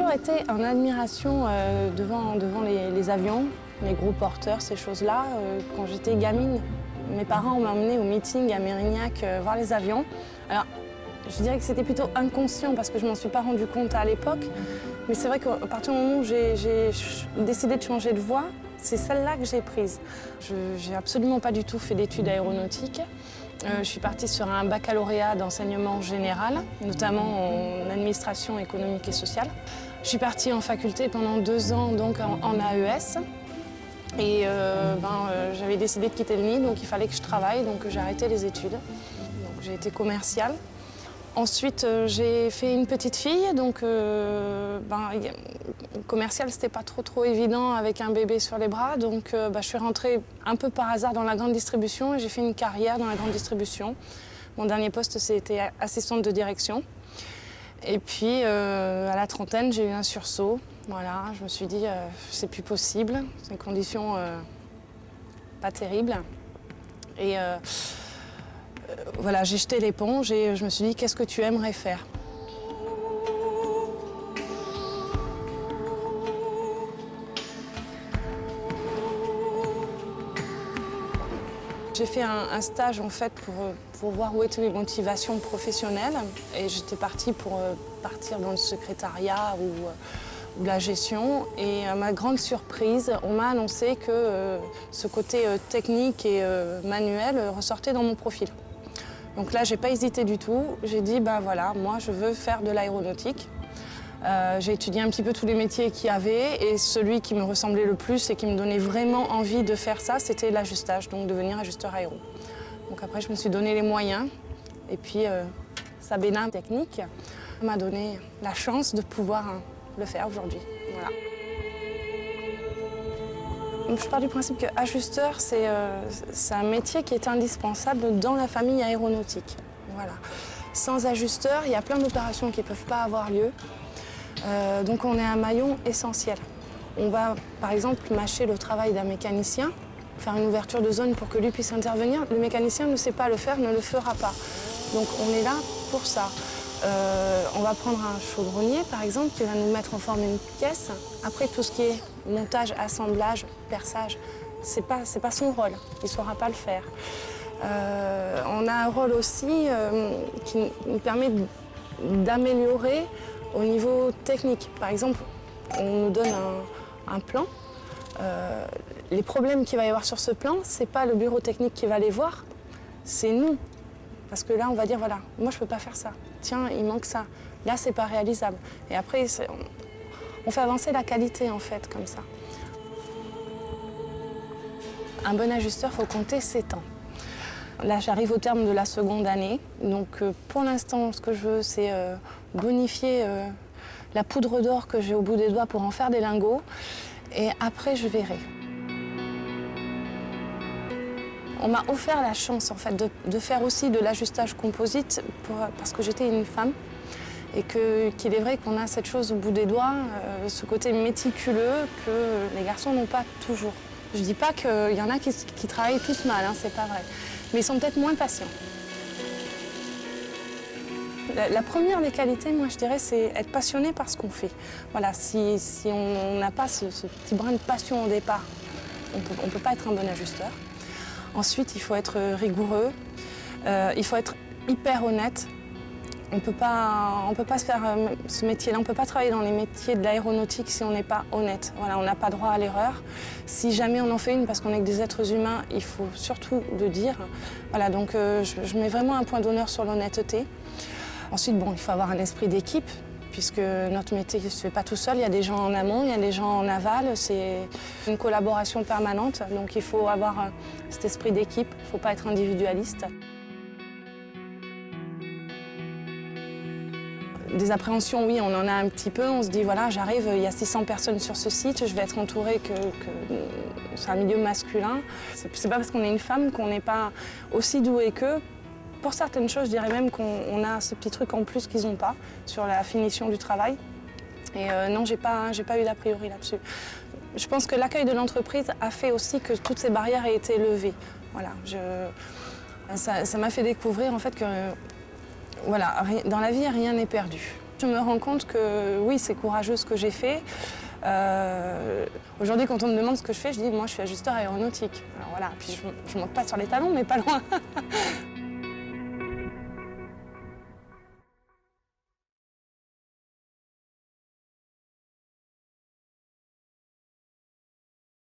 toujours été en admiration devant les avions, les gros porteurs, ces choses-là. Quand j'étais gamine, mes parents m'ont emmenée au meeting à Mérignac voir les avions. Alors, je dirais que c'était plutôt inconscient parce que je ne m'en suis pas rendu compte à l'époque. Mais c'est vrai qu'à partir du moment où j'ai décidé de changer de voie, c'est celle-là que j'ai prise. Je n'ai absolument pas du tout fait d'études aéronautiques. Je suis partie sur un baccalauréat d'enseignement général, notamment en administration économique et sociale. Je suis partie en faculté pendant 2 ans donc en AES. Et j'avais décidé de quitter le nid, donc il fallait que je travaille, donc j'ai arrêté les études. Donc j'ai été commerciale. Ensuite, j'ai fait une petite fille, donc commercial, c'était pas trop évident avec un bébé sur les bras, donc je suis rentrée un peu par hasard dans la grande distribution et j'ai fait une carrière dans la grande distribution. Mon dernier poste, c'était assistante de direction. Et puis, à la trentaine, j'ai eu un sursaut. Voilà, je me suis dit, c'est plus possible, c'est une condition pas terrible. Et voilà, j'ai jeté l'éponge et je me suis dit, qu'est-ce que tu aimerais faire ? J'ai fait un stage en fait pour voir où étaient mes motivations professionnelles et j'étais partie pour partir dans le secrétariat ou la gestion et à ma grande surprise, on m'a annoncé que ce côté technique et manuel ressortait dans mon profil. Donc là, j'ai pas hésité du tout. J'ai dit, voilà, moi, je veux faire de l'aéronautique. J'ai étudié un petit peu tous les métiers qu'il y avait et celui qui me ressemblait le plus et qui me donnait vraiment envie de faire ça, c'était l'ajustage, donc devenir ajusteur aéro. Donc après, je me suis donné les moyens et puis Sabena Technique m'a donné la chance de pouvoir le faire aujourd'hui. Voilà. Donc, je pars du principe que ajusteur, c'est un métier qui est indispensable dans la famille aéronautique. Voilà. Sans ajusteur, il y a plein d'opérations qui ne peuvent pas avoir lieu. Donc on est un maillon essentiel. On va par exemple mâcher le travail d'un mécanicien, faire une ouverture de zone pour que lui puisse intervenir. Le mécanicien ne sait pas le faire, ne le fera pas. Donc on est là pour ça. On va prendre un chaudronnier par exemple qui va nous mettre en forme une pièce. Après tout ce qui est montage, assemblage, perçage, c'est pas son rôle, il ne saura pas le faire. On a un rôle aussi qui nous permet d'améliorer au niveau technique. Par exemple, on nous donne un plan. Les problèmes qu'il va y avoir sur ce plan, ce n'est pas le bureau technique qui va les voir, c'est nous. Parce que là, on va dire, voilà, moi je ne peux pas faire ça. Tiens, il manque ça. Là, ce n'est pas réalisable. Et après, on fait avancer la qualité, en fait, comme ça. Un bon ajusteur, il faut compter 7 ans. Là, j'arrive au terme de la seconde année. Donc, pour l'instant, ce que je veux, c'est bonifier la poudre d'or que j'ai au bout des doigts pour en faire des lingots. Et après, je verrai. On m'a offert la chance, en fait, de faire aussi de l'ajustage composite parce que j'étais une femme. Et qu'il est vrai qu'on a cette chose au bout des doigts, ce côté méticuleux que les garçons n'ont pas toujours. Je ne dis pas qu'il y en a qui travaillent tous mal, hein, c'est pas vrai. Mais ils sont peut-être moins patients. La première des qualités, moi je dirais, c'est être passionné par ce qu'on fait. Voilà, si on n'a pas ce petit brin de passion au départ, on ne peut pas être un bon ajusteur. Ensuite, il faut être rigoureux, il faut être hyper honnête. On peut pas se faire ce métier-là, on ne peut pas travailler dans les métiers de l'aéronautique si on n'est pas honnête. Voilà, on n'a pas droit à l'erreur. Si jamais on en fait une parce qu'on est que des êtres humains, il faut surtout le dire. Voilà, donc je mets vraiment un point d'honneur sur l'honnêteté. Ensuite, bon, il faut avoir un esprit d'équipe, puisque notre métier ne se fait pas tout seul. Il y a des gens en amont, il y a des gens en aval. C'est une collaboration permanente, donc il faut avoir cet esprit d'équipe, il ne faut pas être individualiste. Des appréhensions, oui, on en a un petit peu. On se dit, voilà, j'arrive, il y a 600 personnes sur ce site, je vais être entourée que c'est un milieu masculin. C'est pas parce qu'on est une femme qu'on n'est pas aussi doué qu'eux. Pour certaines choses, je dirais même qu'on a ce petit truc en plus qu'ils n'ont pas sur la finition du travail. Et non, j'ai pas eu d'a priori là-dessus. Je pense que l'accueil de l'entreprise a fait aussi que toutes ces barrières aient été levées. Voilà, ça m'a fait découvrir en fait que voilà, dans la vie, rien n'est perdu. Je me rends compte que oui, c'est courageux ce que j'ai fait. Aujourd'hui, quand on me demande ce que je fais, je dis moi je suis ajusteur aéronautique. Alors voilà, puis je monte pas sur les talons, mais pas loin.